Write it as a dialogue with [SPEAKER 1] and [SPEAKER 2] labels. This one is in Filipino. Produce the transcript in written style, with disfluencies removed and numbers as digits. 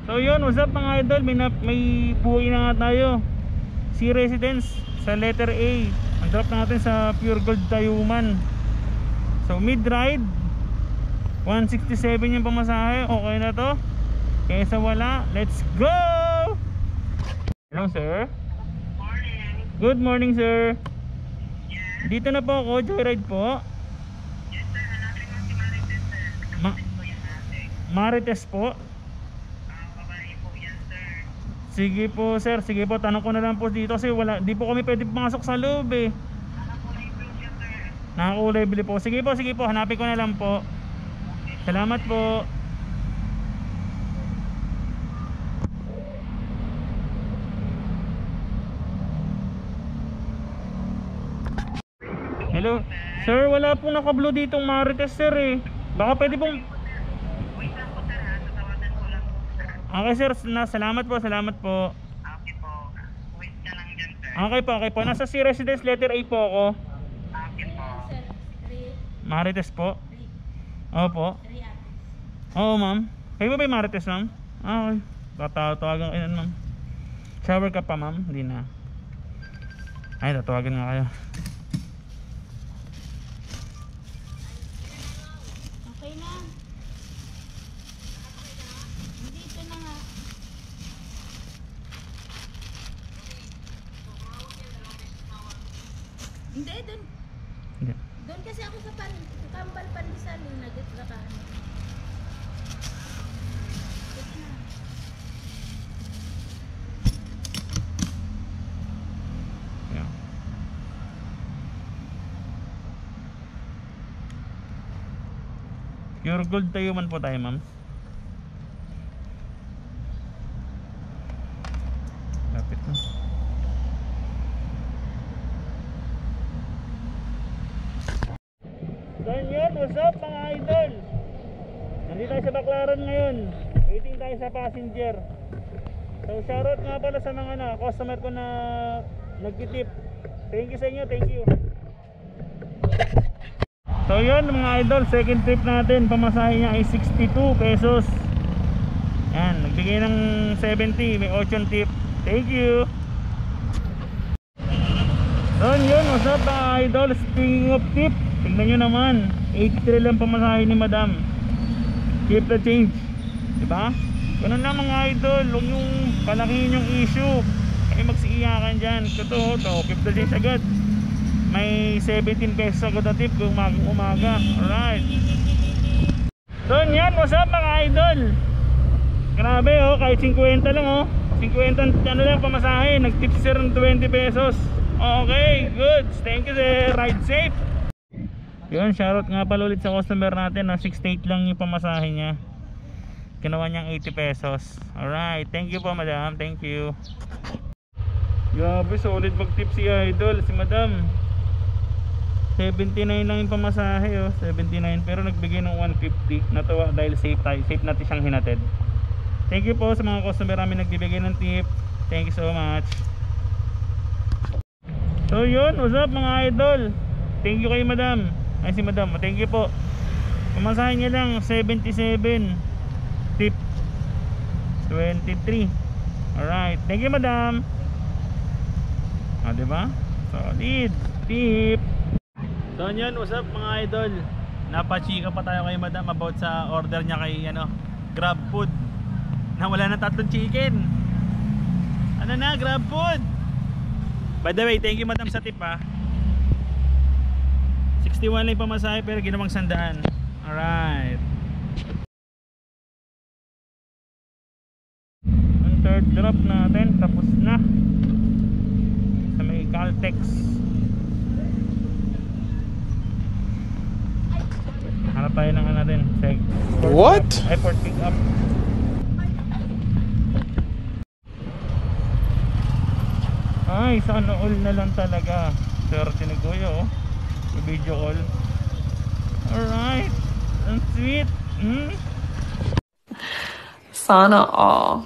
[SPEAKER 1] So yun, what's up mga idol, may buhay na nga tayo. Sea Residence sa letter A. Ang drop natin sa Pure Gold Tayuman. So mid ride 167 yung pamasahe. Okay na to. Kaysa wala, let's go! Hello sir.
[SPEAKER 2] Morning.
[SPEAKER 1] Good morning sir.
[SPEAKER 2] Yes.
[SPEAKER 1] Dito na po ako, joyride po.
[SPEAKER 2] Yes sir, hanapin mo si Marites sir. Kapatid ko yan natin.
[SPEAKER 1] Marites po.
[SPEAKER 2] Babae po yan sir.
[SPEAKER 1] Sige po sir, sige po, tanong ko na lang po dito kasi wala, di po kami pwede pumasok sa loob eh.
[SPEAKER 2] Nakakulay blue siya sir.
[SPEAKER 1] Nakakulay blue po. Sige po, hanapin ko na lang po. Salamat po. Hello sir, wala pong naka-blue ditong Marites sir eh. Baka pwede pong...
[SPEAKER 2] Wait lang po sir ha, tatawagan ko lang po sir.
[SPEAKER 1] Okay sir, salamat po, salamat po.
[SPEAKER 2] Okay po. Wait ka lang dyan sir.
[SPEAKER 1] Okay po, nasa Sea Residence letter A po ako.
[SPEAKER 2] Okay po.
[SPEAKER 1] Marites po. Opo. Oo ma'am. Kayo ba yung Marites ma'am? Okay, tatawagan kayo ma'am. Shower ka pa ma'am? Hindi na. Ay, tatawagan nga kayo.
[SPEAKER 3] Okay na. Dito na nga. Hindi, doon.
[SPEAKER 1] Hindi.
[SPEAKER 3] Doon kasi ako sa Kambal Pandesal. Nagkakaan. Sige na.
[SPEAKER 1] Yeah. Pure Gold Tayuman po tayo ma'am. Lapit na. So yun, what's up mga idol? Nandito tayo sa Baclaran ngayon. Waiting tayo sa passenger. So shoutout nga pala sa mga customer ko na nagtitip. Thank you sa inyo, thank you. So yun mga idol, second trip natin. Pamasahe niya ay 62 pesos. Yan, nagbigay ng 70, may 8 tip. Thank you. So yun, what's up mga idol? Speaking of tip, tignan nyo naman, 83 lang pamasahe ni madam. Keep the change, diba? Ganun lang mga idol, huwag yung palakihin yung issue. Ay magsiiyakan dyan. Totoo to, keep the change agad. May 17 pesos agad na tip kung umaga. Alright. So yan, what's up mga idol? Grabe oh, kahit 50 lang oh. 50 ano lang pamasahe, nag-tip sir ng 20 pesos. Okay, good. Thank you sir, ride safe. Yun, shoutout nga pala ulit sa customer natin na 68 lang yung pamasahe niya. Ginawa niyang 80 pesos. Alright, thank you po madam, thank you. Grabe, solid mag-tip si idol, si madam. 79 lang yung pamasahe oh, 79, pero nagbigay ng 150. Natuwa dahil safe natin siyang hinatid. Thank you po sa mga customer namin nagbibigay ng tip. Thank you so much. So yun, what's up mga idol? Thank you kay madam. Ay si madam, thank you po. Pamasahe niya lang 77, tip 23. Alright, thank you madam. Ah, diba? Solid tip. So yun, what's up mga idol? Napachika pa tayo kay madam about sa order niya kay Grab Food. Na wala na 3 chicken. Ano na, Grab Food. By the way, thank you madam sa tip ha. 61 lang yung pamasahe pero ginawang 100. Alright. Ang third drop natin tapos na sa may Caltex. Hanap tayo ng natin what? Airport pick up. Ay, sana all na lang talaga. Swerte ni Kuya oh. Video call. Alright. Ang sweet.
[SPEAKER 4] Sana all.